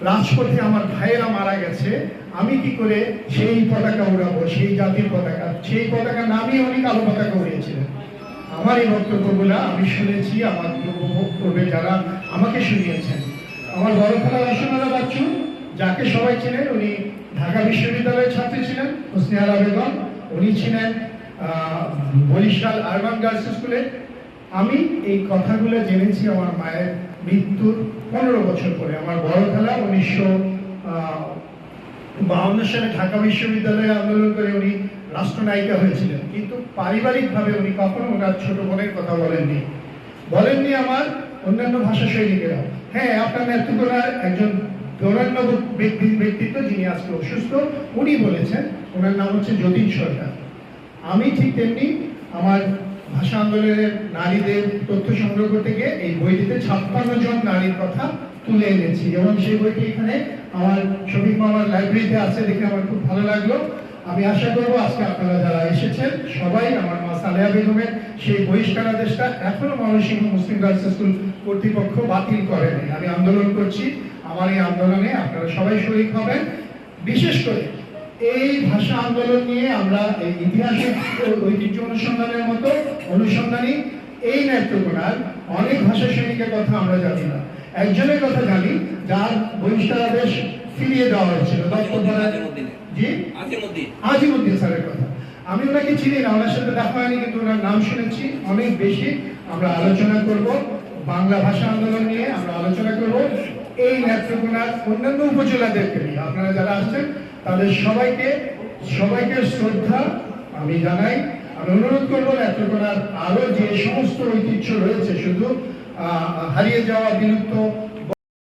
রাজপথে আমার ভাইয়েরা মারা গেছে, আমি কি করে সেই পতাকা উড়াবো, সেই জাতির পতাকা, সেই পতাকা নামিয়ে উনি কালো পতাকা উড়িয়েছিলেন। আমার এই বক্তব্যগুলো আমি শুনেছি, আমার পূর্বে যারা আমাকে শুনিয়েছেন। আমার বড় খালা রসনারা বাচ্চু, যাকে সবাই চেনেন, উনি ঢাকা বিশ্ববিদ্যালয়ের ছাত্রী ছিলেন, হোসনে আরা বেগম, উনি ছিলেন বরিশাল আরবান গার্লস স্কুলে। আমি এই কথাগুলো জেনেছি আমার মায়ের মৃত্যুর 15 বছর পরে। আমার বড় খালা 1952 সালে ঢাকা বিশ্ববিদ্যালয়ে আন্দোলন করে উনি রাষ্ট্রনায়িকা হয়েছিলেন, কিন্তু পারিবারিকভাবে উনি কখনো ওনার ছোট বোনের কথা বলেননি আমার অন্যান্য ভাষা সৈনিকেরা। হ্যাঁ, আপনার নেতৃত্বরা একজন গণ্য ব্যক্তিত্ব, যিনি আজকে অসুস্থ, উনি বলেছেন, ওনার নাম হচ্ছে যতীন সরকার। আমি ঠিক তেমনি আমার ভাষা আন্দোলনের নারীদের তথ্য সংগ্রহ করতে গিয়ে এই বইটিতে 56 জন নারীর কথা তুলে এনেছি, এবং সেই বইটি এখানে আমার শফিক মামার লাইব্রেরিতে আছে, দেখে আমার খুব ভালো লাগলো। আমি আশা করবো আজকে আপনারা যারা এসেছেন সবাই আমার মা সালেহা বেগমের সেই বহিষ্কারাদেশটা এখনো ময়মনসিংহ মুসলিম গার্লস স্কুল কর্তৃপক্ষ বাতিল করেনি। আমি আন্দোলন করছি, আমার এই আন্দোলনে আপনারা সবাই শরীক হবেন। বিশেষ করে এই ভাষা আন্দোলন নিয়ে আমরা এই ইতিহাসের ঐতিহ্য অনুসন্ধানের মতো অনুসন্ধানী এই নেত্রকোনার অনেক ভাষা সৈনিকের কথা আমরা জানি না। একজনের কথা জানি, যার বহিষ্কারাদেশ ফিরিয়ে দেওয়া হয়েছিল, আজিমুদ্দিন স্যারের কথা। আমি ওনাকে চিনি না, ওনার সাথে দেখা হয়নি, কিন্তু ওনার নাম শুনেছি অনেক বেশি। আমরা আলোচনা করব বাংলা ভাষা আন্দোলন নিয়ে, আমরা আলোচনা করব এই নেত্রকোনার অন্যান্য উপজেলাদেরকে নিয়ে। আপনারা যারা আসছেন তাদের সবাইকে শ্রদ্ধা আমি জানাই। আমি অনুরোধ করবো নেত্রকোনার আরো যে সমস্ত ঐতিহ্য রয়েছে, শুধু হারিয়ে যাওয়া বিলুপ্ত